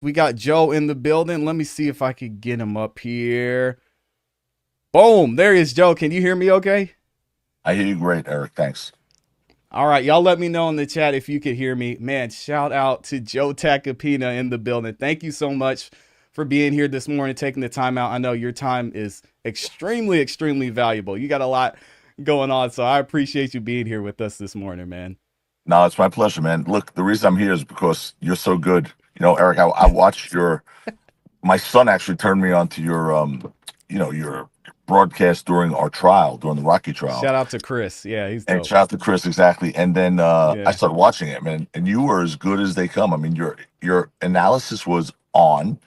We got Joe in the building. Let me see if I could get him up here. Boom. There is Joe. Can you hear me okay? I hear you great, Eric. Thanks. All right. Y'all let me know in the chat if you could hear me. Man, shout out to Joe Tacopina in the building. Thank you so much for being here this morning, taking the time out. I know your time is extremely, extremely valuable. You got a lot going on. So I appreciate you being here with us this morning, man. No, it's my pleasure, man. Look, the reason I'm here is because you're so good. Eric, I watched my son actually turned me on to your broadcast during our trial, during the Rocky trial. Shout out to Chris. Yeah, he's And dope. shout out to Chris, exactly. And then I Yeah. started watching it, man. And you were as good as they come. I mean, your analysis was on.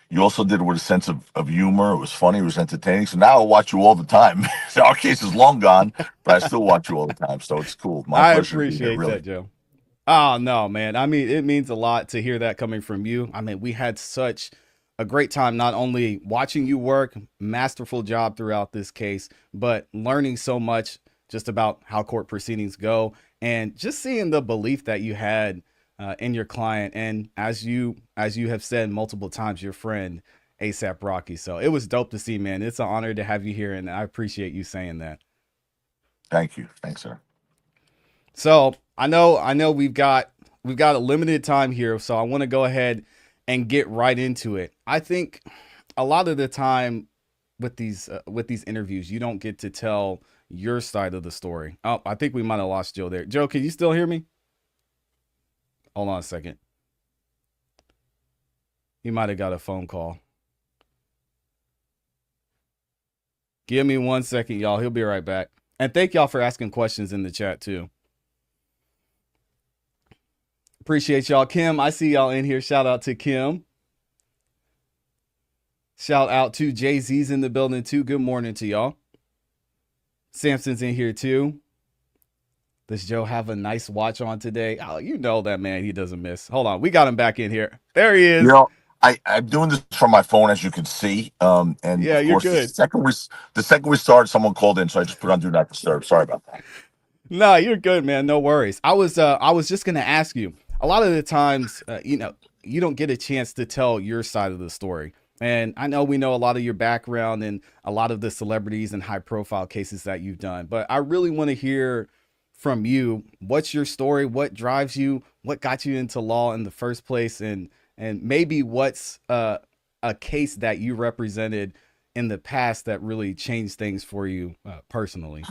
You also did it with a sense of humor. It was funny. It was entertaining. So now I watch you all the time. Our case is long gone, but I still watch you all the time. So it's cool. My I pleasure to be here, appreciate really. that, Joe. Oh no, man. I mean, it means a lot to hear that coming from you. I mean, we had such a great time not only watching you work, masterful job throughout this case, but learning so much just about how court proceedings go and just seeing the belief that you had in your client and as you have said multiple times, your friend ASAP Rocky. So it was dope to see, man. It's an honor to have you here, and I appreciate you saying that. Thank you. Thanks, sir. So I know we've got a limited time here, so I want to go ahead and get right into it. I think a lot of the time with these interviews, you don't get to tell your side of the story. Oh, I think we might have lost Joe there. Joe, can you still hear me? Hold on a second. He might have got a phone call. Give me 1 second, y'all. He'll be right back. And thank y'all for asking questions in the chat too. Appreciate y'all. Kim, I see y'all in here. Shout out to Kim. Shout out to Jay Z's in the building too. Good morning to y'all. Samson's in here too. Does Joe have a nice watch on today? Oh, you know that man. He doesn't miss. Hold on. We got him back in here. There he You is. know, I'm doing this from my phone, as you can see. And Yeah, of you're course, good. the second we started, someone called in, so I just put on Do Not Disturb. Sorry about that. Nah, you're good, man. No worries. I was just gonna ask you. A lot of the times, you don't get a chance to tell your side of the story. And I know we know a lot of your background and a lot of the celebrities and high profile cases that you've done, but I really want to hear from you. What's your story? What drives you? What got you into law in the first place? And maybe what's a case that you represented in the past that really changed things for you personally?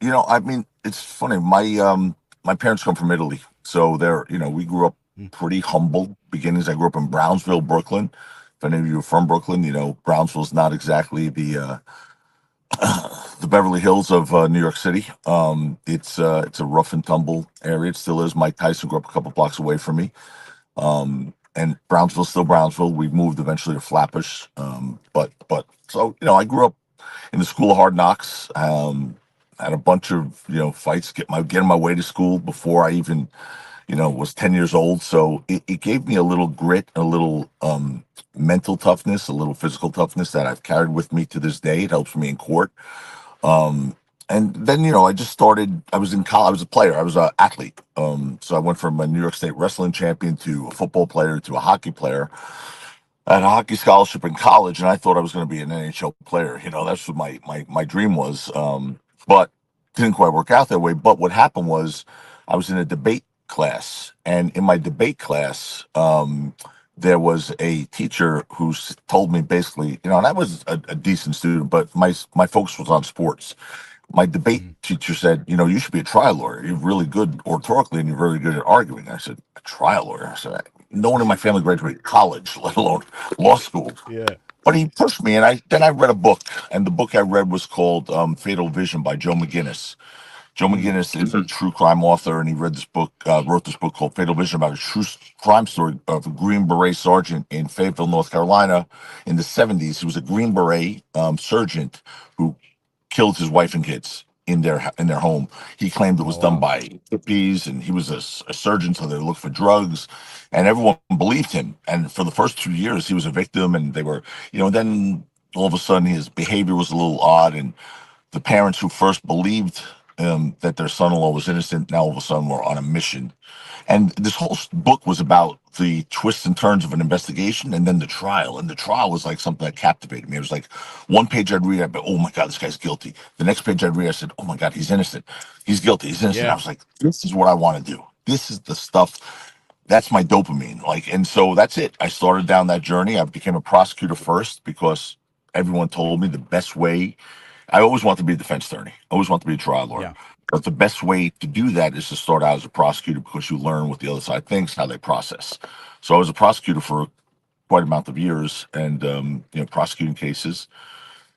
I mean, it's funny. My parents come from Italy, so we grew up pretty humble beginnings. I grew up in Brownsville, Brooklyn. If any of you are from Brooklyn, Brownsville's not exactly the Beverly Hills of New York City. It's a rough and tumble area. It still is. Mike Tyson grew up a couple blocks away from me. And Brownsville's still Brownsville. We moved eventually to Flatbush. But so I grew up in the school of hard knocks. Had a bunch of fights, getting my way to school before I even was 10 years old. So it gave me a little grit, a little mental toughness, a little physical toughness that I've carried with me to this day. It helps me in court. Um, and then, I just started, I was in college, I was a player, I was an athlete. So I went from a New York State wrestling champion to a football player to a hockey player. I had a hockey scholarship in college, and I thought I was going to be an NHL player. That's what my dream was. But didn't quite work out that way. But what happened was I was in a debate class, and in my debate class, there was a teacher told me basically, and I was a decent student, but my focus was on sports. My debate Mhm. teacher said, you should be a trial lawyer. You're really good oratorically and you're very good at arguing. I said, a trial lawyer? I said, no one in my family graduated college, let alone law school. Yeah. But he pushed me, and I read a book, and the book I read was called Fatal Vision by Joe McGinnis. Joe Mm. McGinnis is a true crime author, and he wrote this book called Fatal Vision about a true crime story of a Green Beret sergeant in Fayetteville, North Carolina, in the '70s. He was a Green Beret sergeant who killed his wife and kids in their home. He claimed it Oh was done wow. by hippies, and he was a surgeon, so they looked for drugs, and everyone believed him. And for the first 2 years, he was a victim, and they were, then all of a sudden his behavior was a little odd, and the parents who first believed that their son-in-law was innocent now all of a sudden were on a mission. And this whole book was about the twists and turns of an investigation and then the trial. And the trial was like something that captivated me. It was like one page I'd read, I'd be, oh my God, this guy's guilty. The next page I'd read, I said, oh my God, he's innocent. He's guilty. He's innocent. I Yeah. was like, this is what I want to do. This is the stuff. That's my dopamine. Like, and so that's it. I started down that journey. I became a prosecutor first because everyone told me the best way. I always wanted to be a defense attorney. I always wanted to be a trial lawyer. Yeah. But the best way to do that is to start out as a prosecutor because you learn what the other side thinks, how they process. So I was a prosecutor for quite a amount of years, and prosecuting cases.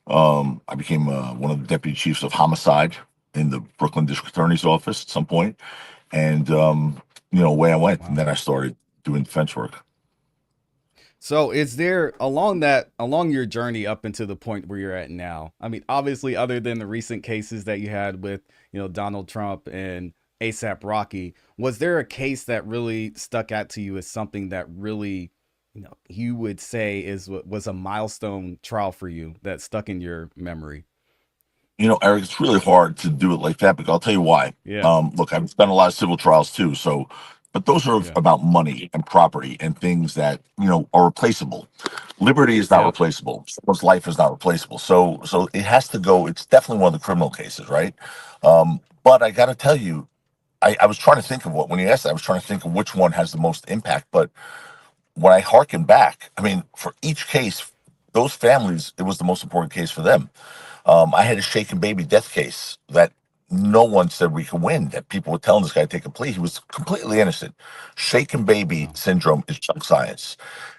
I became one of the deputy chiefs of homicide in the Brooklyn District Attorney's Office at some point, and away I went, and Wow. then I started doing defense work. So is there along your journey up into the point where you're at now? I mean, obviously, other than the recent cases that you had with Donald Trump and ASAP Rocky, was there a case that really stuck out to you as something that really you would say was a milestone trial for you that stuck in your memory? Eric, it's really hard to do it like that, but I'll tell you why. Yeah. Look, I've done a lot of civil trials too, so, but those are Yeah. about money and property and things that are replaceable. Liberty is not Yeah. replaceable. Someone's life is not replaceable. So it has to go. It's definitely one of the criminal cases, right? But I got to tell you, I was trying to think of when you asked that, I was trying to think of which one has the most impact. But when I harken back, I mean, for each case, those families, it was the most important case for them. I had a shaken baby death case that no one said we could win. That people were telling this guy to take a plea. He was completely innocent. Shaken baby Wow. syndrome is junk science.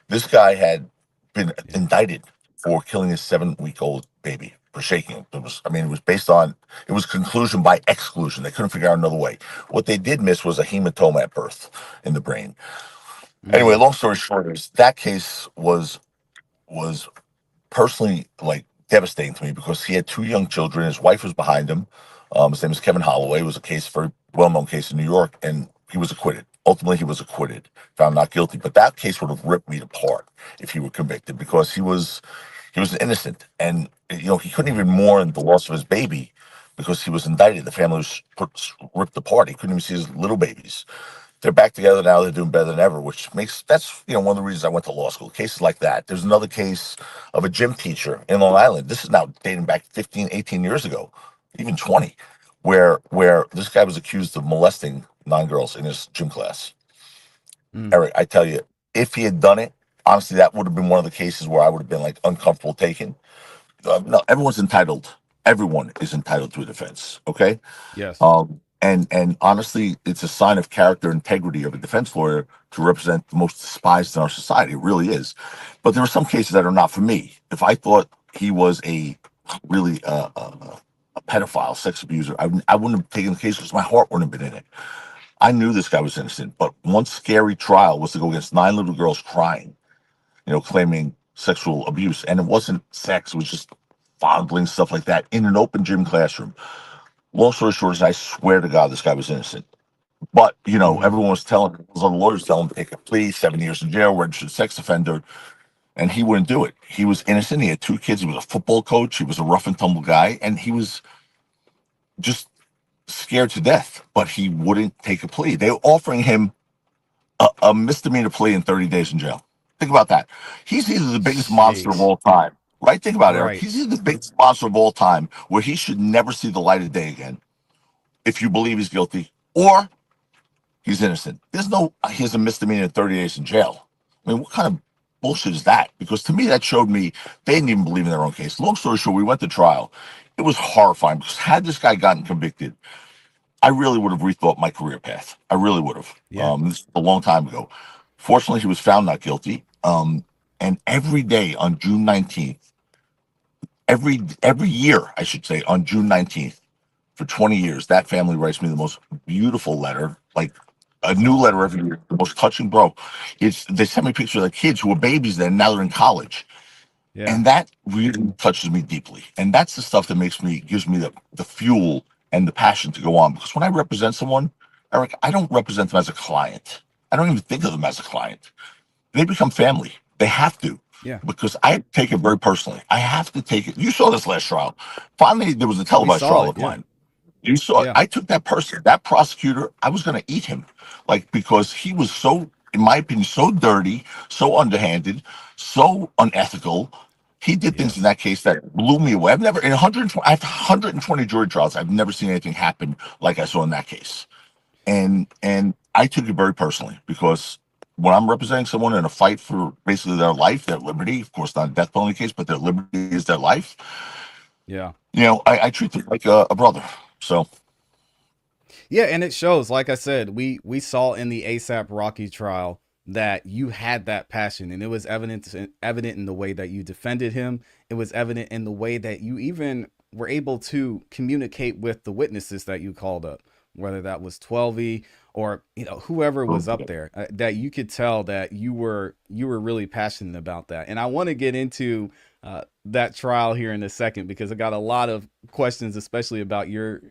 This guy had been Yeah. indicted for killing his 7-week-old baby for shaking him. It was based on, it was conclusion by exclusion. They couldn't figure out another way. What they did miss was a hematoma at birth in the brain. Anyway, Mm. long story short is that case was personally like devastating to me because he had 2 young children. His wife was behind him. His name is Kevin Holloway. It was a case, very well-known case in New York, and he was acquitted. Ultimately, he was acquitted, found not guilty. But that case would have ripped me apart if he were convicted because he was innocent, and he couldn't Yeah. even mourn the loss of his baby because he was indicted. The family was ripped apart. He couldn't even see his little babies. They're back together now. They're doing better than ever, which makes that's one of the reasons I went to law school. Cases like that. There's another case of a gym teacher in Long Island. This is now dating back 15, 18 years ago, even 20, where this guy was accused of molesting 9 girls in his gym class. Mm. Eric, I tell you, if he had done it, honestly, that would have been one of the cases where I would have been like uncomfortable taking. No, everyone's entitled. Everyone is entitled to a defense. Okay. Yes. And honestly, it's a sign of character integrity of a defense lawyer to represent the most despised in our society. It really is. But there are some cases that are not for me. If I thought he was really a pedophile, sex abuser, I wouldn't have taken the case because my heart wouldn't have been in it. I knew this guy was innocent. But one scary trial was to go against 9 little girls crying, claiming sexual abuse, and it wasn't sex; it was just fondling, stuff like that, in an open gym classroom. Long story short is I swear to God, this guy was innocent. But Mm-hmm. everyone was telling, those other lawyers telling him to take a plea, 7 years in jail, registered sex offender, and he wouldn't do it. He was innocent. He had 2 kids. He was a football coach. He was a rough and tumble guy, and he was just scared to death. But he wouldn't take a plea. They were offering him a misdemeanor plea and 30 days in jail. Think about that. He's either the biggest monster of Sheesh. all time, right? Think about it, Eric. Right. He's either the biggest monster of all time, where he should never see the light of day again, if you believe he's guilty, or he's innocent. There's no, here's a misdemeanor and 30 days in jail. I mean, what kind of bullshit is that? Because to me, that showed me they didn't even believe in their own case. Long story short, we went to trial. It was horrifying because had this guy gotten convicted, I really would have rethought my career path. I really would have. Yeah. This is a long time ago. Fortunately, he was found not guilty. And every day on June 19th, every year, I should say, on June 19th, for 20 years, that family writes me the most beautiful letter, like a That's new letter awesome. every year, the most touching, bro. They send me pictures of their kids who were babies then, now they're in college. Yeah. And that really touches me deeply. And that's the stuff that gives me the fuel and the passion to go on. Because when I represent someone, Eric, I don't represent them as a client. I don't even think of them as a client. They become family. They have to. Yeah. Because I take it very personally. I have to take it. You saw this last trial. Finally, there was a We televised saw trial it. of Yeah. mine. You saw it. Yeah. I took that person, that prosecutor, I was going to eat him. Like, because he was so, in my opinion, so dirty, so underhanded, so unethical. He did things in Yes. that case that blew me away. I've never, in 120, I've 120 jury trials, I've never seen anything happen like I saw in that case. And I took it very personally because when I'm representing someone in a fight for basically their life, their liberty, of course, not a death penalty case, but their liberty is their life, Yeah. I treat them like a brother. So, Yeah, and it shows. Like I said, we saw in the ASAP Rocky trial that you had that passion, and it was evident in the way that you defended him. It was evident in the way that you even were able to communicate with the witnesses that you called up, whether that was 12E or whoever was up there. That you could tell that you were really passionate about that. And I want to get into that trial here in a second because I got a lot of questions, especially about your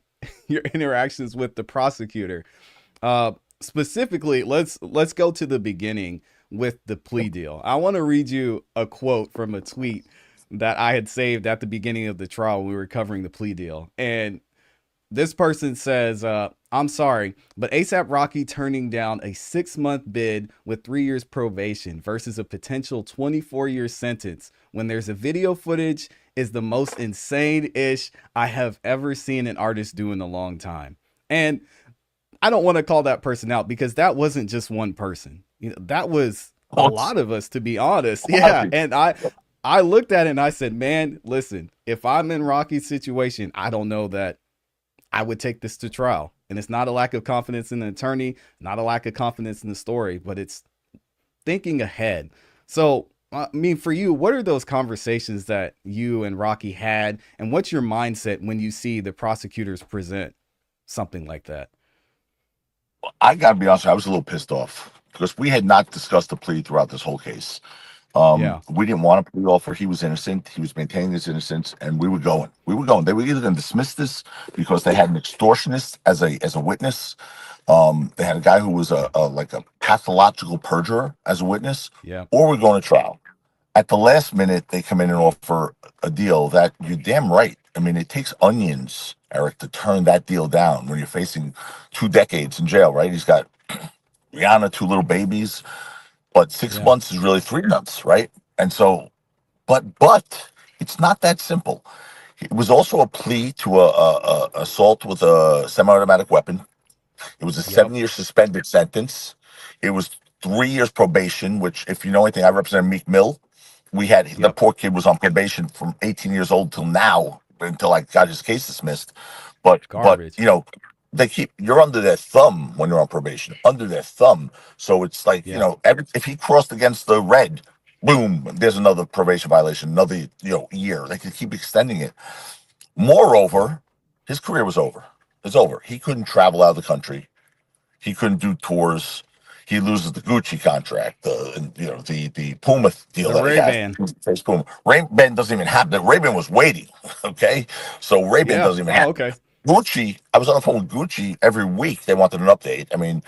interactions with the prosecutor. Uh, Specifically, let's go to the beginning with the plea deal. I want to read you a quote from a tweet that I had saved at the beginning of the trial when we were covering the plea deal. And this person says, I'm sorry, but ASAP Rocky turning down a 6-month bid with 3 years probation versus a potential 24-year sentence when there's a video footage is the most insane ish I have ever seen an artist do in a long time. And I don't want to call that person out because that wasn't just one person. That was a Lots, lot of us, to be honest. a lot of Yeah. people. And I looked at it and I said, man, listen, if I'm in Rocky's situation, I don't know that I would take this to trial. And it's not a lack of confidence in the attorney, not a lack of confidence in the story, but it's thinking ahead. So, I mean, for you, what are those conversations that you and Rocky had? And what's your mindset when you see the prosecutors present something like that? I got to be honest, I was a little pissed off because we had not discussed the plea throughout this whole case. Yeah. We didn't want a plea offer. He was innocent. He was maintaining his innocence, and we were going. We were going. They were either going to dismiss this because they had an extortionist as a witness. They had a guy who was a like a pathological perjurer as a witness, Yeah. or we're going to trial. At the last minute, they come in and offer a deal that you're damn right. I mean, it takes onions, Eric, to turn that deal down when you're facing 2 decades in jail, right? He's got Rihanna, two little babies, but six Yeah. months is really 3 months, right? And so, but it's not that simple. It was also a plea to a assault with a semi-automatic weapon. It was a Yep. 7 year suspended sentence. It was 3 years probation, which, if you know anything, I represent Meek Mill. We had the Yep. poor kid was on probation from 18 years old till now, until I got his case dismissed. But Garbage. they keep you're under their thumb when you're on probation, under their thumb. So it's like Yeah. if he crossed against the red, boom, there's another probation violation, another year. They could keep extending it. Moreover, his career was over. It's over. He couldn't travel out of the country. He couldn't do tours. He loses the Gucci contract, the Puma deal The that he Ray has. Ban. Face Puma. Ray Ban doesn't even have that. Ray Ban was waiting. Okay, so Ray Ban Yeah. doesn't even Oh, have okay. Gucci. I was on the phone with Gucci every week. They wanted an update. I mean,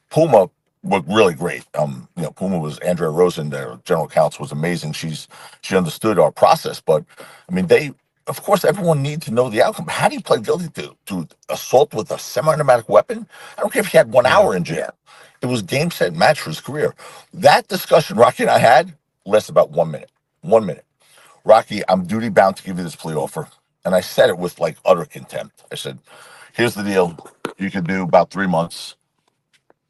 Puma was really great. Puma was Andrea Rosen, their general counsel, was amazing. She understood our process, but I mean, of course, everyone needs to know the outcome. How do you plead guilty to assault with a semi-automatic weapon? I don't care if he had one Yeah. hour in jail. It was game, set, match for his career. That discussion Rocky and I had lasted about 1 minute. 1 minute. Rocky, I'm duty bound to give you this plea offer. And I said it with like utter contempt. I said, here's the deal. You can do about 3 months.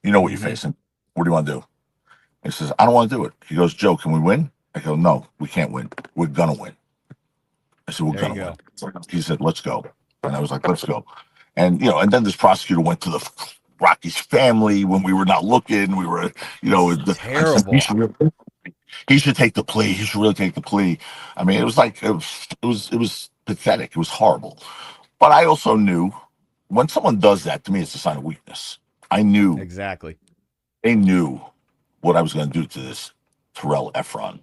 You know what you're Mm-hmm. facing. What do you want to do? He says, I don't want to do it. He goes, Joe, can we win? I go, no, we can't win. We're going to win. I said, we're There you going to win. go. He said, let's go. And I was like, let's go. And then this prosecutor went to the Rocky's family when we were not looking. We were, It's I said, terrible. he should take the plea. He should really take the plea. I mean, it was pathetic. It was horrible. But I also knew when someone does that to me, it's a sign of weakness. I knew Exactly. they knew what I was going to do to this Terrell Efron,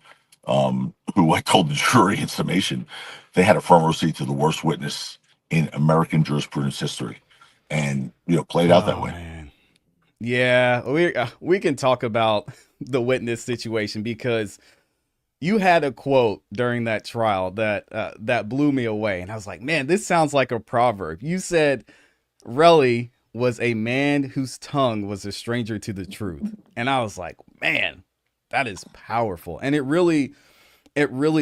who I told the jury in summation, they had a front row seat to the worst witness in American jurisprudence history, and played out that Oh way. man. Yeah, we can talk about the witness situation because you had a quote during that trial that blew me away, and I was like, man, this sounds like a proverb. You said, Relli was a man whose tongue was a stranger to the truth. And I was like, man, that is powerful. And it really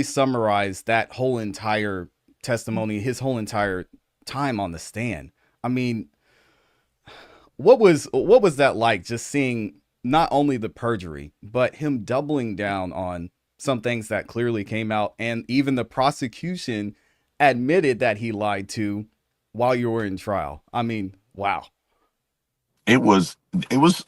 summarized that whole entire testimony, his whole entire time on the stand. I mean, what was that like, just seeing not only the perjury, but him doubling down on some things that clearly came out, and even the prosecution admitted that he lied to while you were in trial. I mean, wow. It was,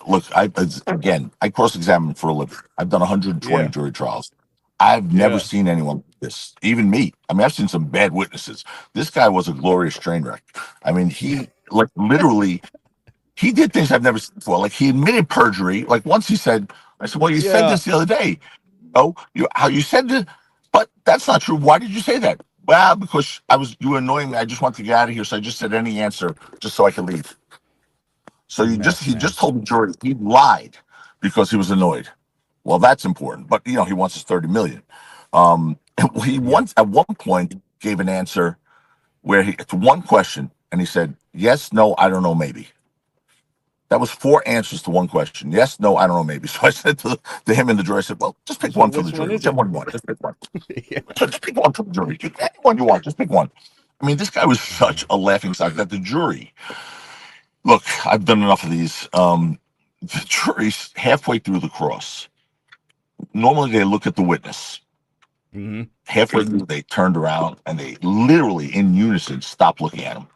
look, again, I cross-examine for a living. I've done 120 Yeah. jury trials. I've never Yeah. seen anyone like this, even me. I mean, I've seen some bad witnesses. This guy was a glorious train wreck. I mean, he, like, literally, he did things I've never seen before. Like, he admitted perjury. Like, once he said, I said, well, you said Yeah. this the other day. Oh, how you said this, but that's not true. Why did you say that? Well, because you were annoying me. I just wanted to get out of here, so I just said any answer just so I could leave. It's So a mess, he just man. told the jury he lied because he was annoyed. Well, that's important, but he wants his 30 million. Um, he Yeah. once at one point gave an answer where it's one question and he said yes, no, I don't know, maybe. That was four answers to one question. Yes, no, I don't know, maybe. So I said to him in the jury, I said, well, just pick one for the Which one jury, is whichever it? one you want. Just pick one. Yeah. Just pick one for the jury. Anyone you want, just pick one. I mean, this guy was such Man. a laughing stock that the jury, look, I've done enough of these. The jury's halfway through the cross. Normally they look at the witness. Hmm. Halfway through, they turned around and they literally in unison stopped looking at him.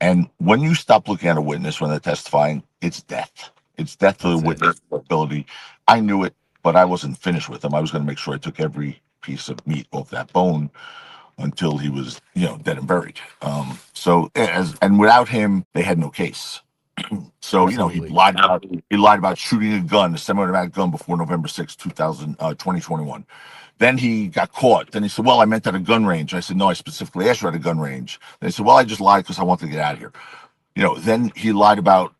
And when you stop looking at a witness when they're testifying, it's death. It's death to the That's it. witness ability. I knew it, but I wasn't finished with him. I was going to make sure I took every piece of meat off that bone until he was, dead and buried. And without him, they had no case. So Absolutely. he lied about shooting a gun, a semi-automatic gun, before November 6th, 2021. Then he got caught. Then he said, "Well, I meant at a gun range." I said, "No, I specifically asked you at a gun range." Then he said, "Well, I just lied because I wanted to get out of here." Then he lied about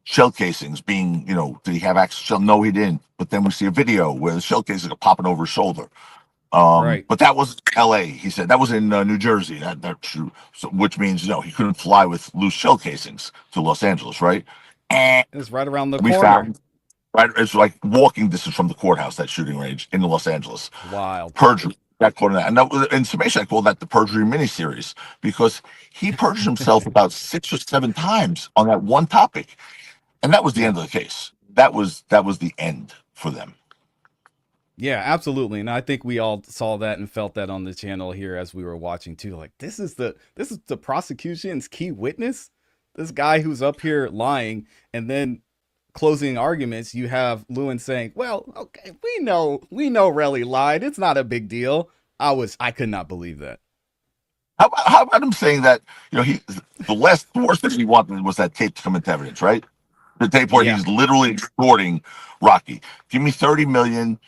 shell casings being, did he have access to shell? No, he didn't. But then we see a video where the shell casings are popping over his shoulder. Right. But that was L.A. He said that was in New Jersey. That's true. So, which means he couldn't fly with loose shell casings to Los Angeles, right? And It's right around the we corner. found right. It's like walking distance from the courthouse, that shooting range in Los Angeles. Wild. Perjury. That called that, and that was in summation. I call that the perjury miniseries because he perjured himself about 6 or 7 times on that one topic, and that was the Yeah. end of the case. That was the end for them. Yeah, absolutely. And I think we all saw that and felt that on the channel here as we were watching too. Like, this is the prosecution's key witness. This guy who's up here lying, and then closing arguments, you have Lewin saying, "Well, okay, we know Relly lied. It's not a big deal." I could not believe that. How about him saying that? The worst thing he wanted was that tape to come into evidence, right? The tape where Yeah. he's literally extorting Rocky. Give me 30 million.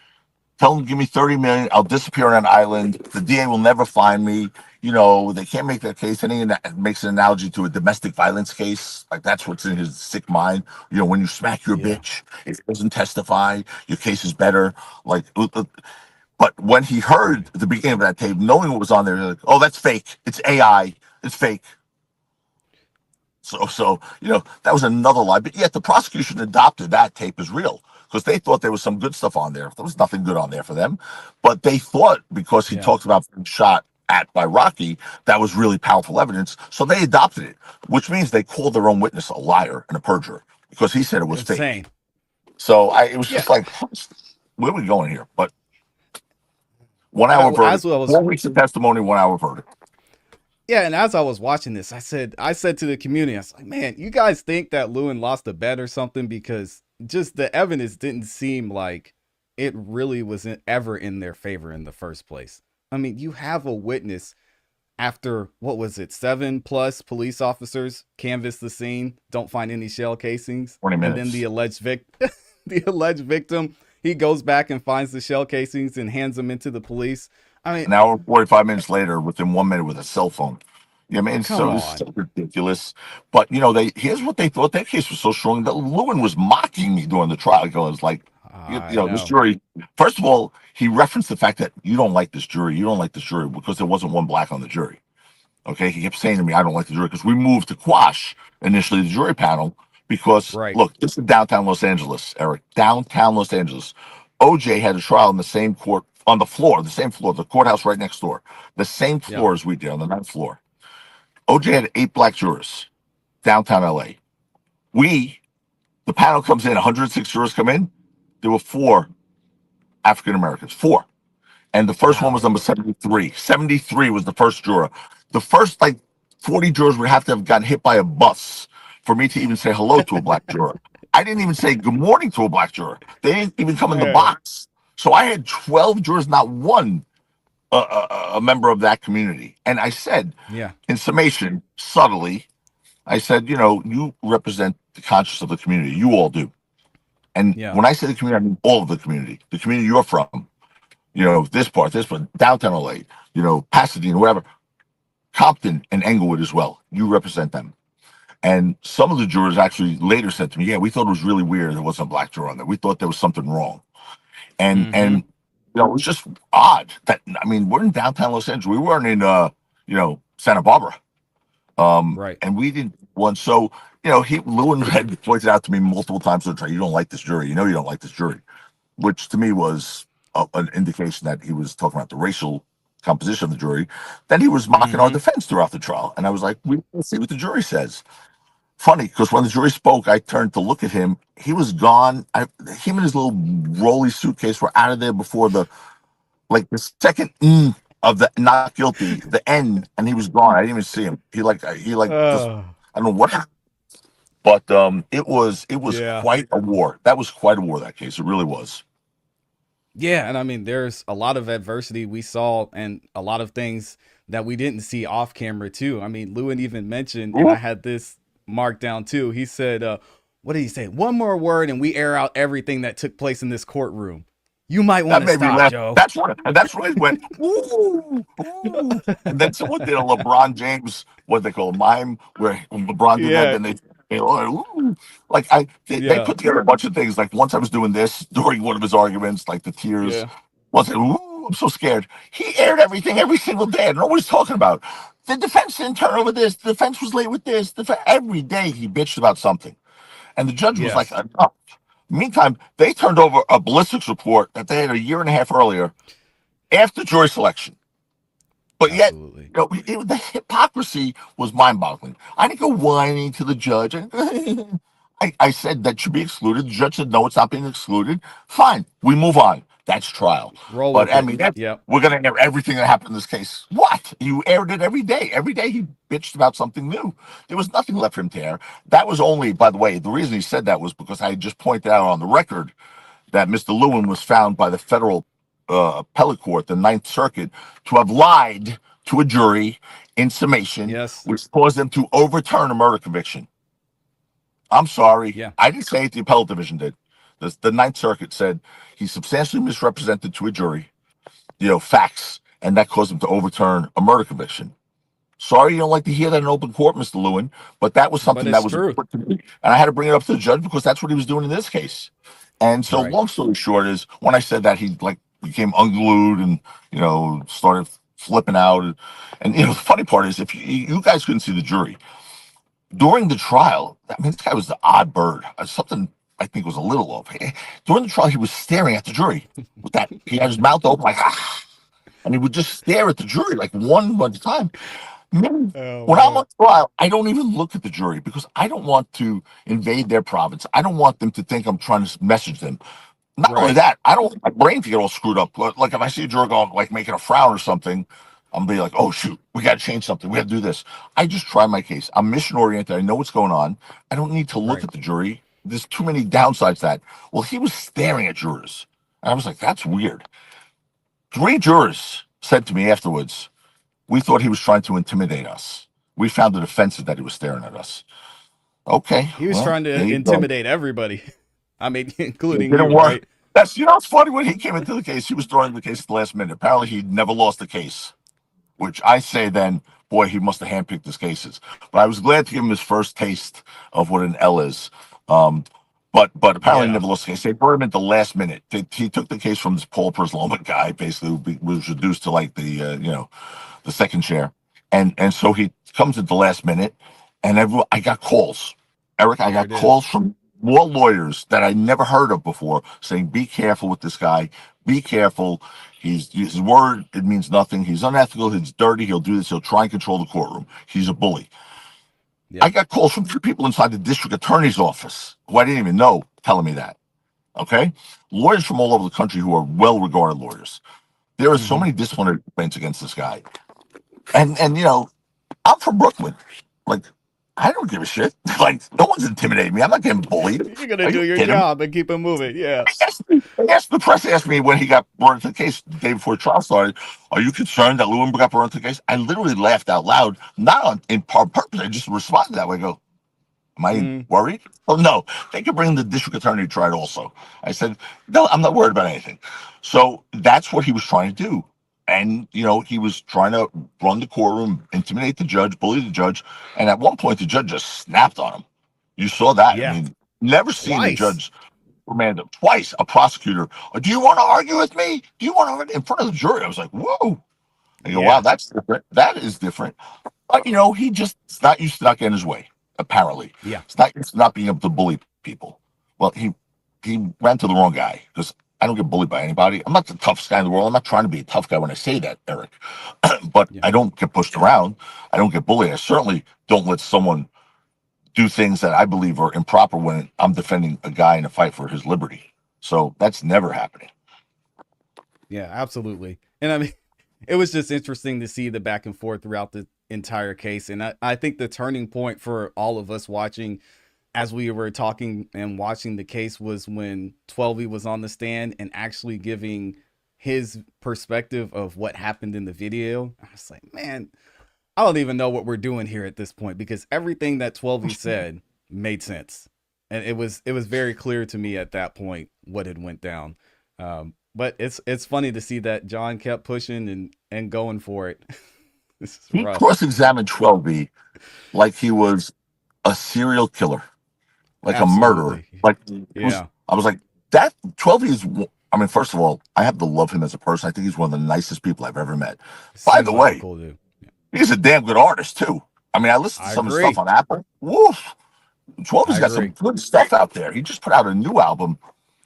Tell him, give me 30 million. I'll disappear on an island. The DA will never find me. They can't make that case. And he makes an analogy to a domestic violence case. Like that's what's in his sick mind. When you smack your Yeah. bitch, if it doesn't testify, your case is better. Like, but when he heard the beginning of that tape, knowing what was on there, like, oh, that's fake. It's AI. It's fake. So that was another lie. But yet the prosecution adopted that tape as real because they thought there was some good stuff on there. There was nothing good on there for them, but they thought because he Yeah. talked about being shot at by Rocky, that was really powerful evidence. So they adopted it, which means they called their own witness a liar and a perjurer because he said it was fake. Insane. So it was Yeah. just like, where are we going here? But one And hour as verdict, well as 4 weeks of testimony, 1 hour verdict. Yeah, and as I was watching this, I said to the community, I was like, man, you guys think that Lewin lost a bet or something, because just the evidence didn't seem like it really wasn't ever in their favor in the first place. I mean, you have a witness after, what was it, 7+ police officers canvass the scene, don't find any shell casings, 20 and then minutes. the alleged victim, he goes back and finds the shell casings and hands them into the police. I mean, An hour, 45 minutes later, within 1 minute with a cell phone. Yeah, I mean, come it's on. so ridiculous. But here's what they thought. That case was so strong that Lewin was mocking me during the trial. He was like, I this know. jury. First of all, he referenced the fact that you don't like this jury. You don't like this jury because there wasn't one black on the jury. Okay, he kept saying to me, "I don't like the jury," because we moved to Quash initially, the jury panel, because Right. look, this is downtown Los Angeles, Eric, downtown Los Angeles. OJ had a trial in the same court on the floor, the same floor, the courthouse right next door, the same Yeah. floor as we did on the ninth floor. OJ had 8 black jurors, downtown LA. We, the panel comes in, 106 jurors come in. There were 4 African Americans, 4. And the first one was Wow. number 73. 73 was the first juror. The first, like, 40 jurors would have to have gotten hit by a bus for me to even say hello to a black juror. I didn't even say good morning to a black juror. They didn't even come in the Man. box. So I had 12 jurors, not one a member of that community. And I said, Yeah. in summation, subtly, I said, you represent the conscience of the community. You all do. And Yeah. when I say the community, I mean all of the community you're from, this part, downtown LA, Pasadena, wherever, Compton and Englewood as well. You represent them. And some of the jurors actually later said to me, "Yeah, we thought it was really weird there wasn't a black juror on there. We thought there was something wrong." And Mm-hmm. it was just odd that, I mean, we're in downtown Los Angeles. We weren't in Santa Barbara. Right. And we didn't one. So, Lewin had pointed out to me multiple times, "You don't like this jury. You know you don't like this jury," which to me was an indication that he was talking about the racial composition of the jury. Then he was mocking our Mm-hmm. defense throughout the trial. And I was like, let's see what the jury says. Funny, because when the jury spoke, I turned to look at him. He was gone. Him and his little rolly suitcase were out of there before the second of the not guilty, the N, and he was gone. I didn't even see him. He just, Oh. I don't know what happened. But it was Yeah. quite a war. That was quite a war, that case. It really was. Yeah, and I mean, there's a lot of adversity we saw, and a lot of things that we didn't see off camera too. I mean, Lewin even mentioned, and I Ooh, had this marked down too. He said, "What did he say? One more word, and we air out everything that took place in this courtroom. You might want that to made me stop, laugh. Joe." That's when it went, ooh, ooh. And then someone did a LeBron James, what they call a mime, where LeBron did that, Yeah, then they ooh. They yeah, put together a bunch of things. Like once I was doing this during one of his arguments, like the tears. yeah. Once I, ooh, I'm so scared. He aired everything every single day. I don't know what he's talking about. The defense didn't turn over this. The defense was late with this. Every day he bitched about something. And the judge was like, Yes, enough. Meantime, they turned over a ballistics report that they had a year and a half earlier after jury selection. But yet, absolutely. the hypocrisy was mind-boggling. I didn't go whining to the judge. I said that should be excluded. The judge said, no, it's not being excluded. Fine, we move on. That's trial. Roll But with I it. mean, Yep. we're going to air everything that happened in this case. What? You aired it every day. Every day he bitched about something new. There was nothing left for him to air. That was only, by the way, the reason he said that was because I had just pointed out on the record that Mr. Lewin was found by the federal appellate court, the Ninth Circuit, to have lied to a jury in summation, Yes. which caused them to overturn a murder conviction. I'm sorry. Yeah. I didn't say it. The appellate division did. The Ninth Circuit said he substantially misrepresented to a jury, facts, and that caused him to overturn a murder conviction. Sorry you don't like to hear that in open court, Mr. Lewin, but that was But something that it's was true. important to me. And I had to bring it up to the judge because that's what he was doing in this case. And so, Right. long story short is, when I said that, he like became unglued and started flipping out. And the funny part is, if you guys couldn't see the jury during the trial, I mean, this guy was the odd bird. Something I think was a little off. During the trial, he was staring at the jury with that. He had his mouth open like, ah, and he would just stare at the jury like one at a time. Man, Oh when I'm man. on trial, I don't even look at the jury because I don't want to invade their province. I don't want them to think I'm trying to message them. Not only Right. that, I don't want my brain to get all screwed up. Like if I see a juror going like making a frown or something, I'm gonna be like, oh shoot, we got to change something. We got to do this. I just try my case. I'm mission oriented. I know what's going on. I don't need to look Right. at the jury. There's too many downsides to that. Well, he was staring at jurors. And I was like, that's weird. 3 jurors said to me afterwards, we thought he was trying to intimidate us. We found it offensive that he was staring at us. Okay, He was well, trying there to you go. intimidate everybody. I mean, It including didn't you, work. right? It's funny when he came into the case, he was throwing the case at the last minute. Apparently, he'd never lost a case, which I say then, boy, he must have handpicked his cases. But I was glad to give him his first taste of what an L is. Um, but apparently, he Yeah. never lost a case. They brought him at the last minute. He took the case from this Paul Persloma guy, basically, who was reduced to like the second chair. And so he comes at the last minute, and I got calls, Eric. I There got it is. calls from more lawyers that I never heard of before, saying, "Be careful with this guy. Be careful. His word, it means nothing. He's unethical. He's dirty. He'll do this. He'll try and control the courtroom. He's a bully." I Yep. got calls from two people inside the district attorney's office who I didn't even know telling me that. Okay, lawyers from all over the country who are well-regarded lawyers. There are so Hmm. many disciplinary complaints against this guy, and I'm from Brooklyn. Like, I don't give a shit. Like, no one's intimidating me. I'm not getting bullied. You're gonna Are do you your kidding me? job and keep it moving. Yeah. The press asked me when he got brought into the case the day before trial started, "Are you concerned that Lewin got brought into the case?" I literally laughed out loud, not in part purpose. I just responded that way. I go, "Am I Mm, worried?" "Oh no, they could bring the district attorney to try it also." I said, "No, I'm not worried about anything." So that's what he was trying to do. And he was trying to run the courtroom, intimidate the judge, bully the judge, and at one point the judge just snapped on him. You saw that. I yeah. mean, never seen a Twice. judge remand him twice. A prosecutor, "Do you want to argue with me? Do you want to argue in front of the jury?" I was like, "Whoa!" I go, "Wow, Yeah. that's different. That is different." But he just is not used to not getting his way. Apparently, Yeah. it's not used to not being able to bully people. Well, he ran to the wrong guy because I don't get bullied by anybody. I'm not the toughest guy in the world. I'm not trying to be a tough guy when I say that, Eric. But Yeah. I don't get pushed around. I don't get bullied. I certainly don't let someone do things that I believe are improper when I'm defending a guy in a fight for his liberty. So that's never happening. Yeah. Absolutely. And I mean, it was just interesting to see the back and forth throughout the entire case. And I think the turning point for all of us watching as we were talking and watching the case was when 12 was on the stand and actually giving his perspective of what happened in the video. I was like, man, I don't even know what we're doing here at this point because everything that 12 said made sense. And it was very clear to me at that point what had went down. But it's funny to see that John kept pushing and going for it. This is He rough. cross-examined 12B like he was a serial killer, like a murderer. Absolutely. Like it was. Yeah. I was like, that 12 is. I mean, first of all, I have to love him as a person. I think he's one of the nicest people I've ever met. By Seems the like a way, cool dude. Yeah. he's a damn good artist too. I mean, I listened to I some of his stuff agree. on Apple. Woof. 12 has I got some agree. good stuff out there. He just put out a new album.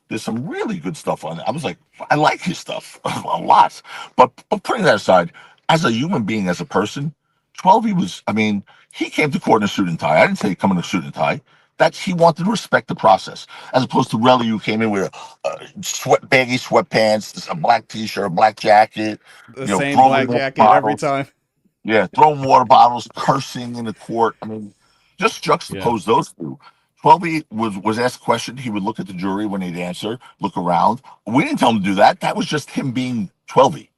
There's some really good stuff on it. I was like, I like his stuff a lot. But putting that aside, as a human being, as a person, 12, I mean, he came to court in a suit and tie. I didn't say come in a suit and tie. That's he wanted to respect the process, as opposed to Relli, who came in with baggy sweatpants, a black t-shirt, a black jacket, The same throwing black water jacket every bottles. time. Yeah, throwing water bottles, cursing in the court. I mean, just Yeah. juxtapose those two. 12 was asked a question. He would look at the jury when he'd answer, look around. We didn't tell him to do that. That was just him being 12.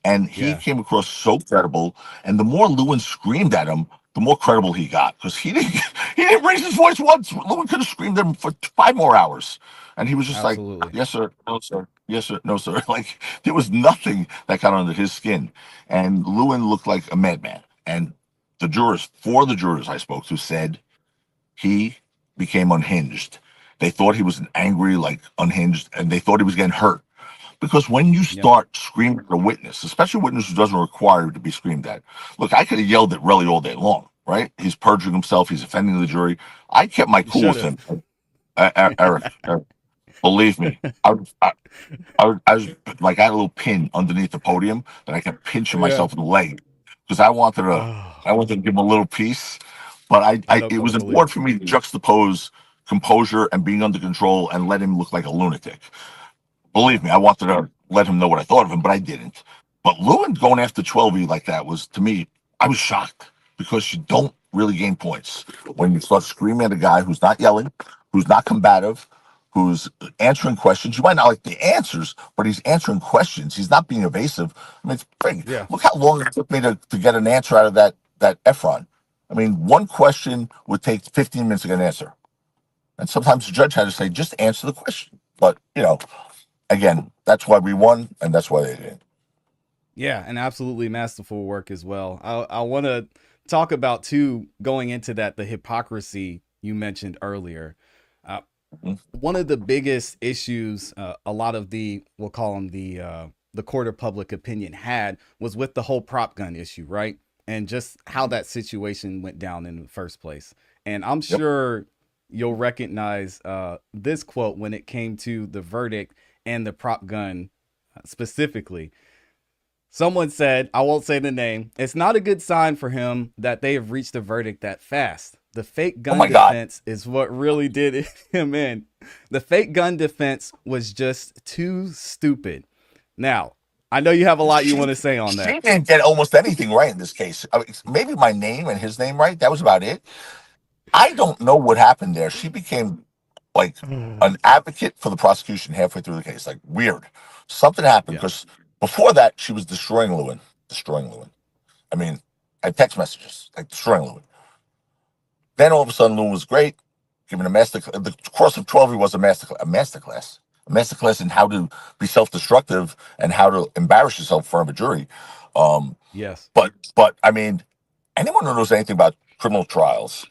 And he Yeah. came across so credible. And the more Lewin screamed at him, the more credible he got because he didn't he didn't raise his voice once. Lewin could have screamed at him for 5 more hours, and he was just like, Absolutely. "Yes, sir. No, sir. Yes, sir. No, sir." Like there was nothing that got under his skin, and Lewin looked like a madman. And the jurors I spoke to said he became unhinged. They thought he was an angry, like unhinged, and they thought he was getting hurt. Because when you Yep. start screaming at a witness, especially a witness who doesn't require to be screamed at, look, I could have yelled at Relli all day long, right? He's perjuring himself, he's offending the jury. I kept my You cool should with him. have. Eric, believe me, I was like, I had a little pin underneath the podium that I kept pinching Yeah. myself in the leg because I wanted to give him a little piece. But I don't it was believe important it. for me to juxtapose composure and being under control and let him look like a lunatic. Believe Yeah. me, I wanted to let him know what I thought of him, but I didn't. But Lewin going after 12E like that was, to me, I was shocked because you don't really gain points when you start screaming at a guy who's not yelling, who's not combative, who's answering questions. You might not like the answers, but he's answering questions. He's not being evasive. I mean, Yeah. look how long it took me to get an answer out of that Efron. I mean, one question would take 15 minutes to get an answer. And sometimes the judge had to say, just answer the question. But, again, that's why we won, and that's why they did. Yeah. And absolutely masterful work as well. I want to talk about, too, going into that, the hypocrisy you mentioned earlier. Uh, Mhm. One of the biggest issues a lot of we'll call them the court of public opinion had was with the whole prop gun issue, right? and just how that situation went down in the first place. And I'm Yep. sure you'll recognize this quote when it came to the verdict and the prop gun specifically. Someone said, I won't say the name, it's not a good sign for him that they have reached a verdict that fast. The fake Oh gun my God. defense is what really did him in. The fake gun defense was just too stupid. Now, I know you have a lot you She want to say on she that. didn't get almost anything right in this case. I mean, maybe my name and his name right. That was about it. I don't know what happened there. She became like an advocate for the prosecution halfway through the case. Like weird. Something happened Yeah. because before that she was destroying Lewin. Destroying Lewin. I mean, I had text messages like destroying Lewin. Then all of a sudden Lewin was great, giving a master. The course of 12 he was a a masterclass in how to be self-destructive and how to embarrass yourself in front of a jury. Um, Yes. but I mean, anyone who knows anything about criminal trials,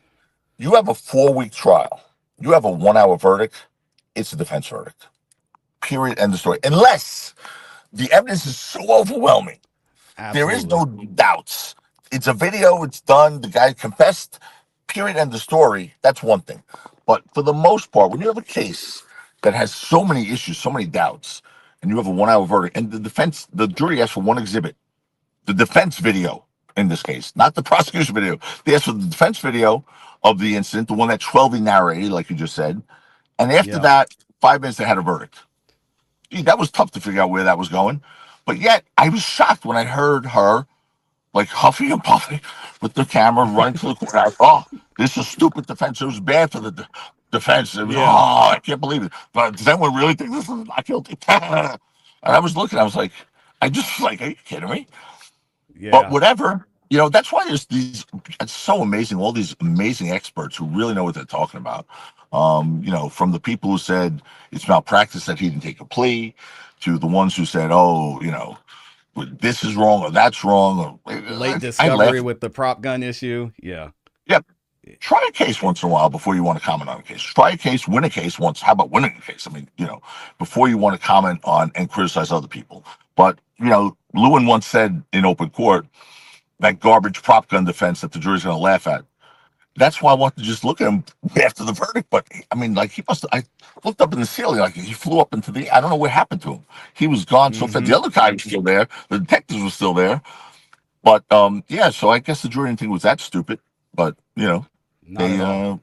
you have a 4-week trial, you have a 1 hour verdict, it's a defense verdict. Period. End of story. Unless the evidence is so overwhelming, there is Absolutely. no doubts. It's a video. It's done. The guy confessed. Period. End of story. That's one thing. But for the most part, when you have a case that has so many issues, so many doubts, and you have a 1 hour verdict, and the jury asked for one exhibit, the defense video in this case, not the prosecution video. They asked for the defense video of the incident, the one that 12 narrated, like you just said. And after Yeah. that, 5 minutes, they had a verdict. Gee, that was tough to figure out where that was going. But yet, I was shocked when I heard her like huffing and puffing with the camera running to the courthouse. Oh, this is stupid defense. It was bad for the defense. It was, Yeah. oh, I can't believe it. But does anyone really think this is not guilty? And I was looking, I was like, I just like, are you kidding me? But Yeah. whatever, that's why there's these, it's so amazing, all these amazing experts who really know what they're talking about. From the people who said it's malpractice that he didn't take a plea to the ones who said, oh, this is wrong or that's wrong. Or, Late I discovery laugh. with the prop gun issue. Yeah. Yeah, try a case once in a while before you want to comment on a case. Try a case, win a case once. How about winning a case? I mean, before you want to comment on and criticize other people. But, Lewin once said in open court, that garbage prop gun defense that the jury's going to laugh at. That's why I want to just look at him after the verdict. But I mean, like I looked up in the ceiling, like he flew up into the, I don't know what happened to him. He was gone so fast. Mm-hmm. The other guy was still there. The detectives were still there. But yeah, so I guess the jury didn't think it was that stupid. But Not they at all. uh,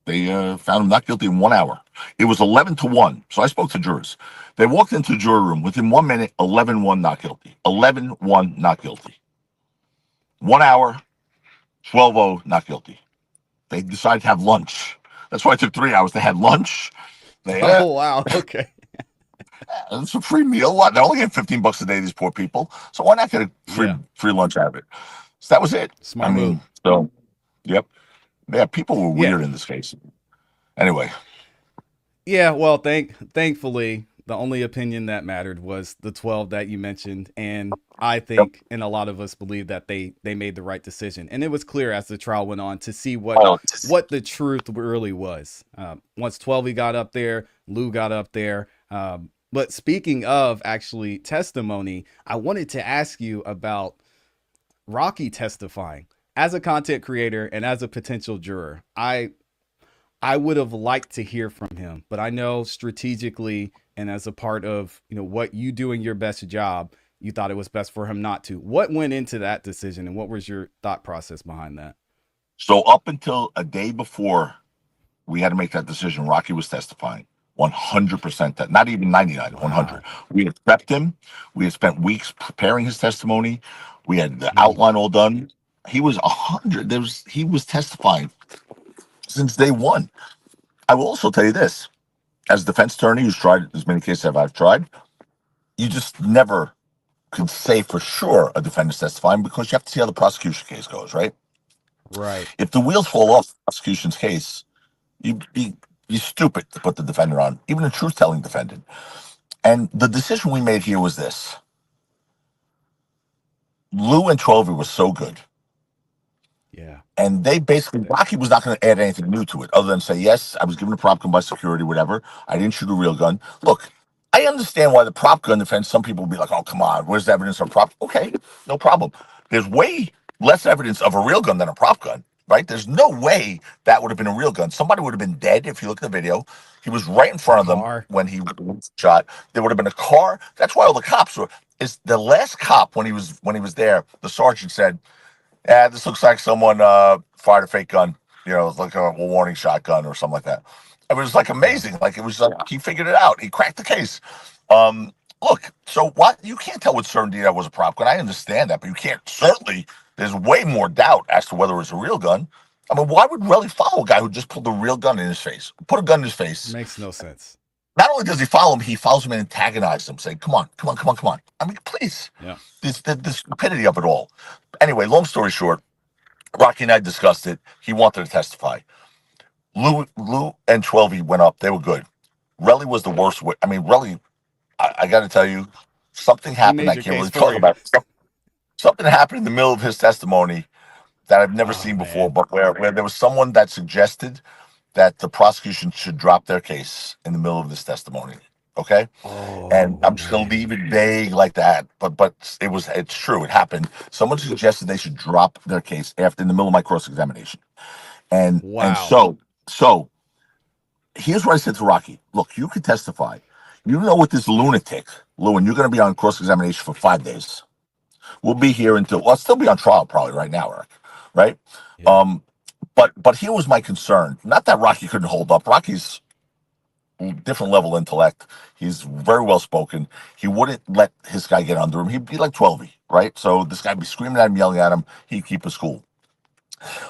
they found him not guilty in 1 hour. It was 11-1. So I spoke to jurors. They walked into the jury room within 1 minute. 11-1 not guilty. 11-1 not guilty. 1 hour. 12-0 not guilty. They decided to have lunch. That's why it took 3 hours. They had lunch. They Oh wow. Okay. It's a free meal. What? They're only getting $15 a day. These poor people. So why not get a free Yeah. free lunch out of it? So that was it. I Smart move. mean, so yep. Yeah, people were Yeah. weird in this case. Anyway, Yeah. Well, thankfully, the only opinion that mattered was the 12 that you mentioned, and I yep. think, and a lot of us believe that they made the right decision, and it was clear as the trial went on to see Well, what the truth really was. Once 12 got up there, Lou got up there. But speaking of actually testimony, I wanted to ask you about Rocky testifying as a content creator and as a potential juror. I would have liked to hear from him, but I know strategically and as a part of what you doing your best job, you thought it was best for him not to. What went into that decision, and what was your thought process behind that? so up until a day before we had to make that decision, Rocky was testifying. 100%, that not even 99, 100. Wow. We had prepped him. We had spent weeks preparing his testimony. We had the Mm, outline all done. He was 100. He was testifying since day one. I will also tell you this: as a defense attorney who's tried as many cases as I've tried, you just never can say for sure a defendant's testifying because you have to see how the prosecution case goes, right? right. If the wheels fall off the prosecution's case, you're stupid to put the defendant on, even a truth-telling defendant. And the decision we made here was this: Lou and Trover were so good, Yeah. and they basically, Rocky was not going to add anything new to it other than say, yes, I was given a prop gun by security, whatever. I didn't shoot a real gun. Look, I understand why the prop gun defense. Some people will be like, oh, come on, where's the evidence of prop? Okay, no problem. There's way less evidence of a real gun than a prop gun, right? There's no way that would have been a real gun. Somebody would have been dead if you look at the video. He was right in A front of them car. when he was shot. There would have been a car. That's why all the cops were. Is the last cop when he was there? The sergeant said, "Yeah, this looks like someone fired a fake gun. You know, like a warning shotgun or something like that." It was like Yeah. amazing. Like it was like he figured it out. He cracked the case. Um, Look, so what you can't tell with certainty that was a prop gun. I understand that, but you can't certainly. There's way more doubt as to whether it was a real gun. I mean, why would Relli follow a guy who just pulled a real gun in his face? Put a gun in his face. Makes no sense. Not only does he follows him and antagonizes him, saying, "Come on, come on, come on, come on." I mean, please, Yeah. the stupidity of it all. Anyway, long story short, Rocky and I discussed it. He wanted to testify. Lou and 12 went up. They were good. Relli was the worst. I mean, Relli, I got to tell you, something He happened. made I your can't case really for talk you. about. Something happened in the middle of his testimony that I've never Oh seen before, man. but where there was someone that suggested that the prosecution should drop their case in the middle of this testimony. Okay, and Oh I'm just gonna man. leave it vague like that, but it's true. It happened. Someone suggested they should drop their case after in the middle of my cross examination, and Wow. so here's what I said to Rocky. Look, you could testify. You know what this lunatic, Lou, and you're going to be on cross examination for 5 days. We'll be here until, well, I'll still be on trial probably right now, Eric. Right? Yeah. Um, but here was my concern. Not that Rocky couldn't hold up. Rocky's different level intellect. He's very well spoken. He wouldn't let his guy get under him. He'd be like 12, right? So this guy would be screaming at him, yelling at him. He'd keep his cool.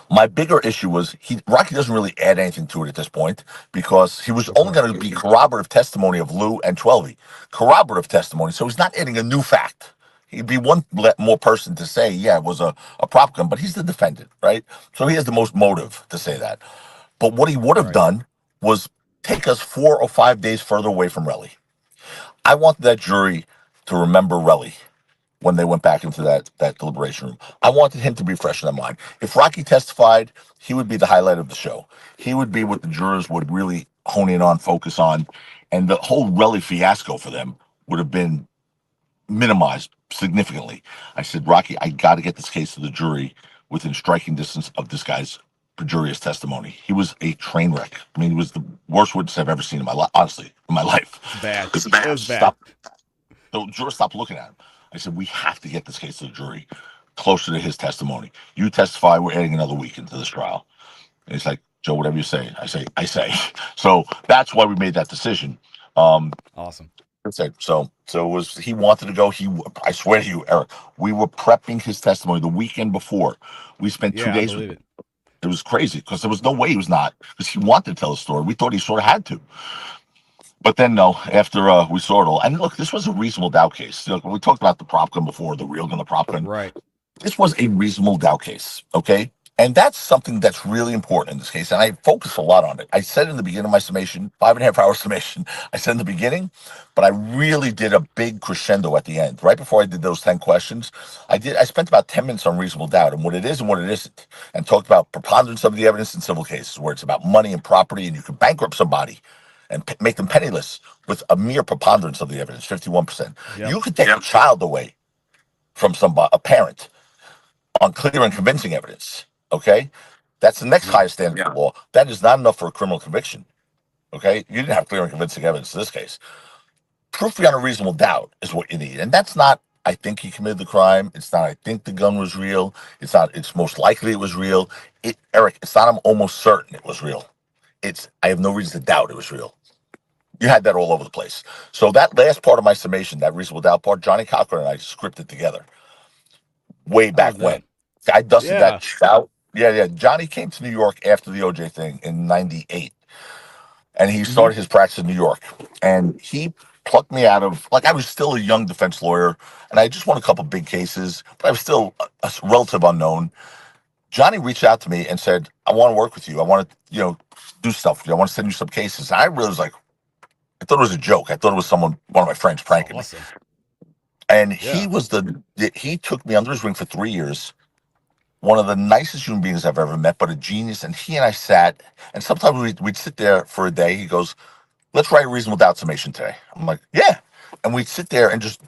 My bigger issue was Rocky doesn't really add anything to it at this point because he was only Right. going to be corroborative testimony of Lou and 12. Corroborative testimony. So he's not adding a new fact. He'd be one more person to say, yeah, it was a prop gun, but he's the defendant, right? So he has the most motive to say that. But what he would have Right. done was take us 4 or 5 days further away from Relli. I wanted that jury to remember Relli when they went back into that deliberation room. I wanted him to be fresh in their mind. If Rocky testified, he would be the highlight of the show. He would be what the jurors would really hone in on, focus on, and the whole Relly fiasco for them would have been minimized significantly. I said, Rocky, I got to get this case to the jury within striking distance of this guy's perjurious testimony. He was a train wreck. I mean, he was the worst witness I've ever seen in my life, honestly, in my life. It's bad. It's It bad. was bad. Stop. The jurors stopped looking at him. I said, we have to get this case to the jury closer to his testimony. You testify, we're adding another week into this trial. And he's like, Joe, whatever you say. I say. So that's why we made that decision. Um, Awesome. so it was he wanted to go. I swear to you, Eric, we were prepping his testimony the weekend before. We spent two Yeah, I days with believe him. it. It was crazy because there was no way he was not because he wanted to tell a story. We thought he sort of had to. But then no, after we saw it all, and look, this was a reasonable doubt case. Look, we talked about the prop gun before, the real gun, the prop gun. Right. This was a reasonable doubt case, okay? And that's something that's really important in this case. And I focus a lot on it. I said in the beginning of my summation, 5.5 hour summation, I said in the beginning, but I really did a big crescendo at the end. Right before I did those 10 questions, I spent about 10 minutes on reasonable doubt and what it is and what it isn't, and talked about preponderance of the evidence in civil cases where it's about money and property and you can bankrupt somebody and make them penniless with a mere preponderance of the evidence, 51%. Yep. You could take a child away from somebody, a parent, on clear and convincing evidence. Okay, that's the next Yeah. highest standard of law. That is not enough for a criminal conviction. Okay, you didn't have clear and convincing evidence in this case. Proof beyond a reasonable doubt is what you need, and that's not. I think he committed the crime. It's not. I think the gun was real. It's not. It's most likely it was real. Eric, it's not. I'm almost certain it was real. It's. I have no reason to doubt it was real. You had that all over the place. So that last part of my summation, that reasonable doubt part, Johnny Cochran and I scripted together way I love back when. that. I dusted that Yeah. out. Yeah, yeah. Johnny came to New York after the OJ thing in '98, and he Hmm. started his practice in New York. And he plucked me out of like I was still a young defense lawyer, and I just won a couple big cases, but I was still a relative unknown. Johnny reached out to me and said, "I want to work with you. I want to, do stuff. I want to send you some cases." And I really was like, I thought it was a joke. I thought it was one of my friends It's pranking me. awesome. And Yeah. he took me under his wing for 3 years, one of the nicest human beings I've ever met, but a genius. And he and I sat, and sometimes we'd sit there for a day. He goes, "Let's write a reasonable doubt summation today." I'm like, "Yeah." And we'd sit there and just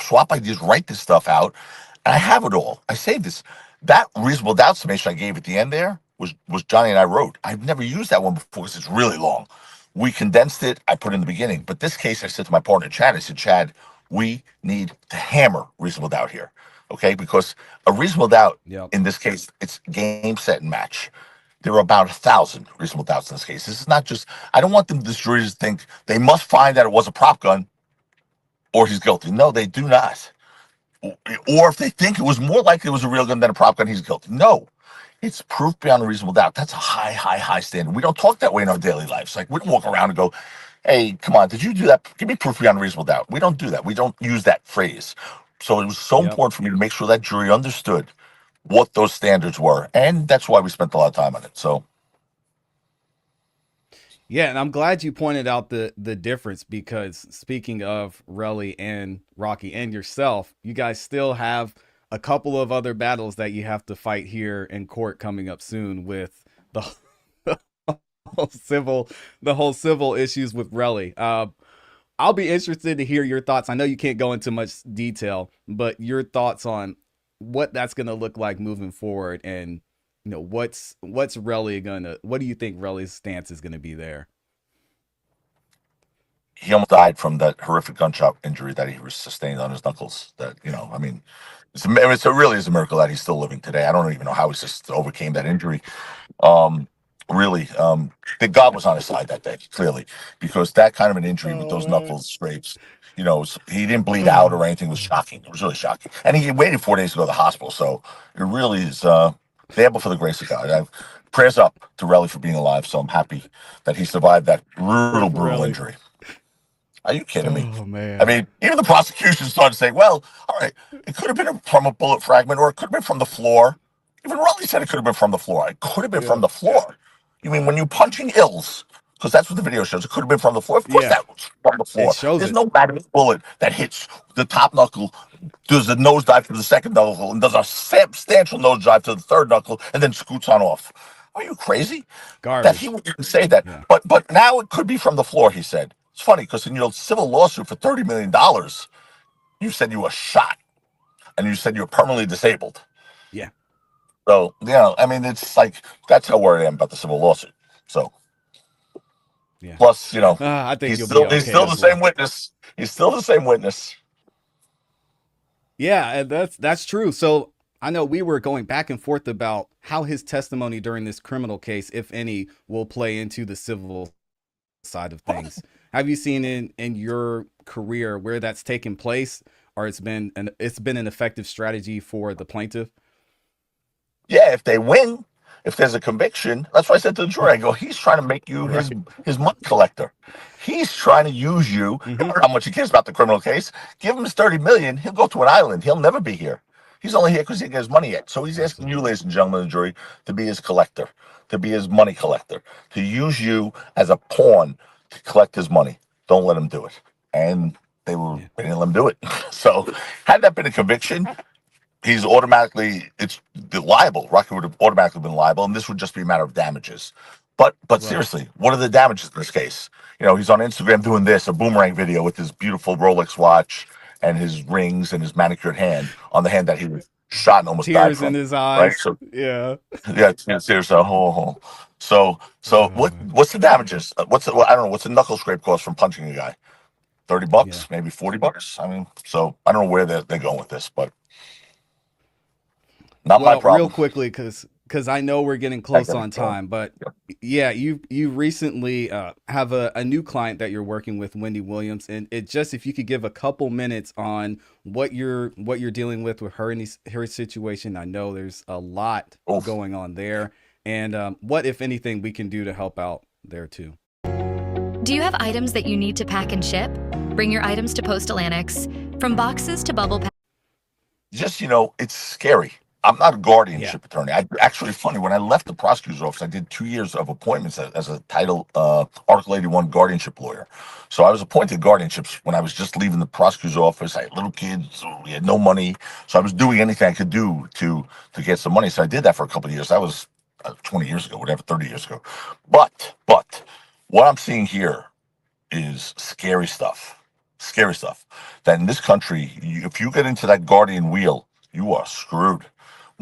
swap ideas, write this stuff out. And I have it all. I saved this. that reasonable doubt summation I gave at the end there was Johnny and I wrote. I've never used that one before because it's really long. We condensed it. I put it in the beginning. But this case, I said to my partner Chad, I said, Chad, we need to hammer reasonable doubt here, okay? Because a reasonable doubt Yep. in this case, it's game, set, and match. There are about 1,000 reasonable doubts in this case. This is not just. I don't want them, this jury, to think they must find that it was a prop gun or he's guilty. No, they do not. Or if they think it was more likely it was a real gun than a prop gun, he's guilty. No, it's proof beyond a reasonable doubt. That's a high, high, high standard. We don't talk that way in our daily lives. Like, we don't walk around and go, hey, come on, did you do that? Give me proof beyond a reasonable doubt. We don't do that. We don't use that phrase. So it was so Yep. important for me to make sure that jury understood what those standards were. And that's why we spent a lot of time on it. So, Yeah, and I'm glad you pointed out the difference, because speaking of Relli and Rocky and yourself, you guys still have a couple of other battles that you have to fight here in court coming up soon with the whole civil issues with Relli. I'll be interested to hear your thoughts. I know you can't go into much detail, but your thoughts on what that's going to look like moving forward, and what's Relli gonna, what do you think Relli's stance is going to be there? he almost died from that horrific gunshot injury that he sustained on his knuckles. That, I mean, it really is a miracle that he's still living today. I don't even know how he just overcame that injury. Um, really, that God was on his side that day, clearly, because that kind of an injury with those knuckles scrapes, he didn't bleed out or anything. It was shocking. It was really shocking. And he waited 4 days to go to the hospital. So it really is payable for the grace of God. Prayers up to Relli for being alive. So I'm happy that he survived that Pray brutal, for brutal Relli. injury. Are you kidding me? Oh I man. mean, even the prosecution started saying, well, all right, it could have been from a bullet fragment or it could have been from the floor. Even Relly said it could have been from the floor. It could have been from Yeah. the floor. You mean when you punching ills, because that's what the video shows, it could have been from the floor? Of course Yeah. that was from the It floor. shows There's it. no magnet bullet that hits the top knuckle, does a nosedive to the second knuckle, and does a substantial nosedive to the third knuckle, and then scoots on off. Are you crazy? That he Garbage. would even say that. Yeah. But now it could be from the floor, he said. It's funny because in your civil lawsuit for $30 million, you said you were shot and you said you were permanently disabled. Yeah. So, I mean, it's like, that's how worried I am about the civil lawsuit. So, Yeah. plus, I think he's you'll be he's okay still the as well. same witness. He's still the same witness. Yeah, and that's true. So I know we were going back and forth about how his testimony during this criminal case, if any, will play into the civil side of things. Have you seen in your career where that's taken place, or it's been an effective strategy for the plaintiff? Yeah, if they win, if there's a conviction, that's why I said to the jury, I go, he's trying to make you his Right. his money collector. He's trying to use you. I Mm-hmm. don't know how much he cares about the criminal case. Give him his 30 million, he'll go to an island. He'll never be here. He's only here because he gets money yet. So he's asking you, Absolutely. ladies and gentlemen of the jury, to be his collector, to be his money collector, to use you as a pawn to collect his money. Don't let him do it. And they Yeah. didn't let him do it. So had that been a conviction, he's automatically, it's liable. Rocky would have automatically been liable, and this would just be a matter of damages. But Right. seriously, what are the damages in this case? He's on Instagram doing this, a boomerang video with his beautiful Rolex watch and his rings and his manicured hand on the hand that he was shot and almost died Tears in from. his Right? eyes. So Yeah. yeah, it's seriously a whole. So Oh man. what's the damages? I don't know, what's a knuckle scrape cost from punching a guy? $30, Yeah. maybe $40. I mean, so I don't know where they're going with this, but not my Well, real problem. quickly, because I know we're getting I close get it. on time, but yeah, you recently have a new client that you're working with, Wendy Williams, and it just, if you could give a couple minutes on what you're dealing with her in her situation. I know there's a lot Oof. going on there, and what, if anything, we can do to help out there too. Do you have items that you need to pack and ship? Bring your items to Postal Annex. From boxes to bubble pack. Just, it's scary. I'm not a Yeah. guardianship attorney. Actually, funny, when I left the prosecutor's office, I did 2 years of appointments as a Title Article 81 guardianship lawyer. So I was appointed guardianships when I was just leaving the prosecutor's office. I had little kids, so we had no money. So I was doing anything I could do to get some money. So I did that for a couple of years. That was 20 years ago, whatever, 30 years ago. But what I'm seeing here is scary stuff. Scary stuff. That in this country, if you get into that guardian wheel, you are screwed.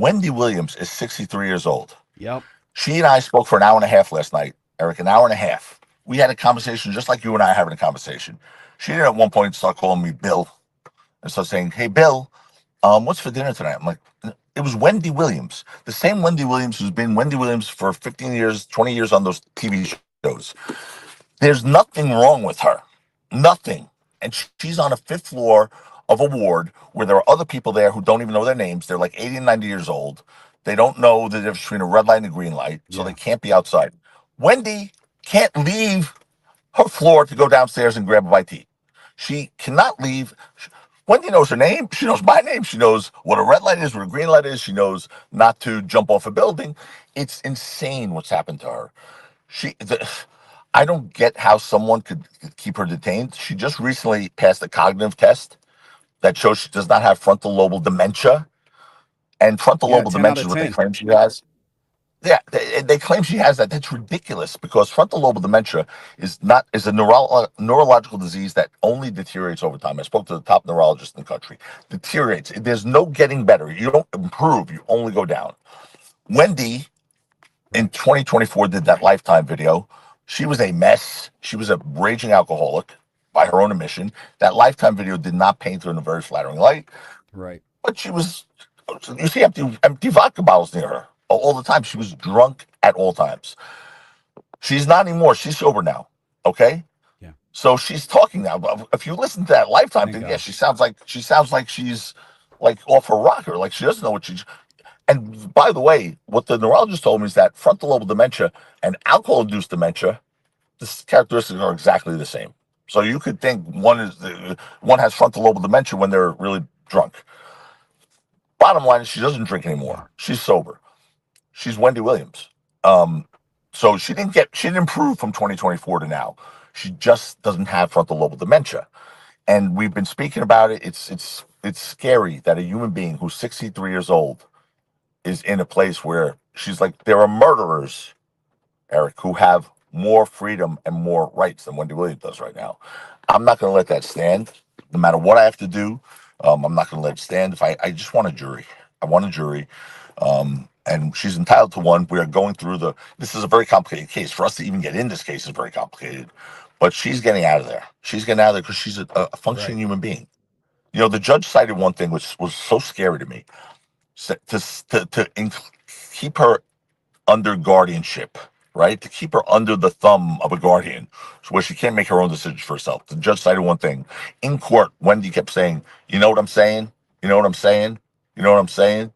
Wendy Williams is 63 years old. Yep. She and I spoke for an hour and a half last night, Eric, an hour and a half. We had a conversation just like you and I are having a conversation. She did at one point start calling me Bill and start saying, "Hey, Bill, what's for dinner tonight?" I'm like, it was Wendy Williams, the same Wendy Williams who's been Wendy Williams for 15 years, 20 years on those TV shows. There's nothing wrong with her. Nothing. And she's on a fifth floor of a ward where there are other people there who don't even know their names. They're like 80 and 90 years old. They don't know the difference between a red light and a green light, so they can't be outside. Wendy can't leave her floor to go downstairs and grab a bite to eat. She cannot leave. Wendy knows her name. She knows my name. She knows what a red light is, what a green light is. She knows not to jump off a building. It's insane what's happened to her. I don't get how someone could keep her detained. She just recently passed a cognitive test that shows she does not have frontal lobal dementia. And frontal lobal 10 out dementia of is what they 10. claim she has. Yeah, they claim she has that. That's ridiculous because frontal lobal dementia is a neurological disease that only deteriorates over time. I spoke to the top neurologist in the country. Deteriorates. There's no getting better. You don't improve. You only go down. Wendy in 2024 did that Lifetime video. She was a mess. She was a raging alcoholic by her own admission. That Lifetime video did not paint her in a very flattering light. Right. But she was, you see empty vodka bottles near her all the time. She was drunk at all times. She's not anymore. She's sober now. Okay. Yeah. So she's talking now. But if you listen to that Lifetime thing, yeah, she sounds like she's like off her rocker. Like she doesn't know what she's. And by the way, what the neurologist told me is that frontal lobe dementia and alcohol-induced dementia, the characteristics are exactly the same. So you could think one has frontal lobe dementia when they're really drunk. Bottom line is she doesn't drink anymore. She's sober. She's Wendy Williams. So she didn't improve from 2024 to now. She just doesn't have frontal lobe dementia. And we've been speaking about it. It's scary that a human being who's 63 years old is in a place where she's like, there are murderers, Eric, who have more freedom and more rights than Wendy Williams does right now. I'm not going to let that stand. No matter what I have to do, I'm not going to let it stand. I just want a jury. I want a jury. And she's entitled to one. We are going through this is a very complicated case. For us to even get in this case is very complicated. But she's getting out of there. She's getting out of there because she's a functioning human being. You know, the judge cited one thing which was so scary to me. To keep her under guardianship, right? To keep her under the thumb of a guardian, where she can't make her own decisions for herself. The judge cited one thing. In court, Wendy kept saying, "You know what I'm saying? You know what I'm saying? You know what I'm saying?"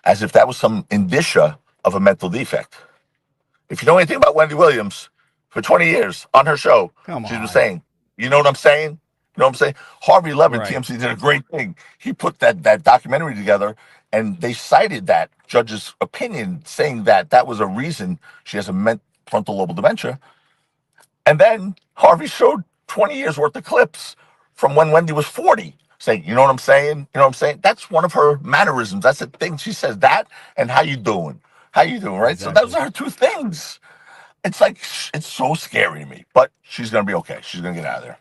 As if that was some indicia of a mental defect. If you know anything about Wendy Williams, for 20 years on her show, she's been saying, "You know what I'm saying? You know what I'm saying?" Harvey Levin, TMC, did a great thing. He put that documentary together, and they cited that judge's opinion, saying that was a reason she has a frontal lobe dementia. And then Harvey showed 20 years worth of clips from when Wendy was 40, saying, "You know what I'm saying? You know what I'm saying?" That's one of her mannerisms. That's the thing. She says that, and "How you doing? How you doing?" Right? Exactly. So those are her two things. It's like, it's so scary to me, but she's going to be okay. She's going to get out of there.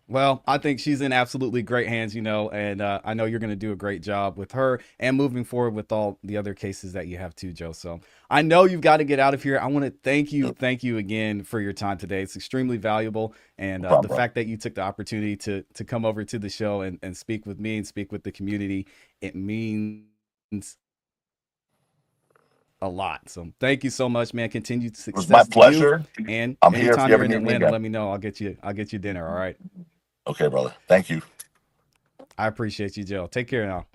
Well, I think she's in absolutely great hands, and I know you're going to do a great job with her and moving forward with all the other cases that you have too, Joe. So I know you've got to get out of here. I want to thank you again for your time today. It's extremely valuable. And the fact that you took the opportunity to come over to the show and speak with me and speak with the community, it means a lot. So thank you so much, man. Continued success. It was my pleasure. And I'm here if you ever in need me Atlanta, again. let me know. I'll get you dinner. All right. Okay, brother. Thank you. I appreciate you, Joe. Take care now.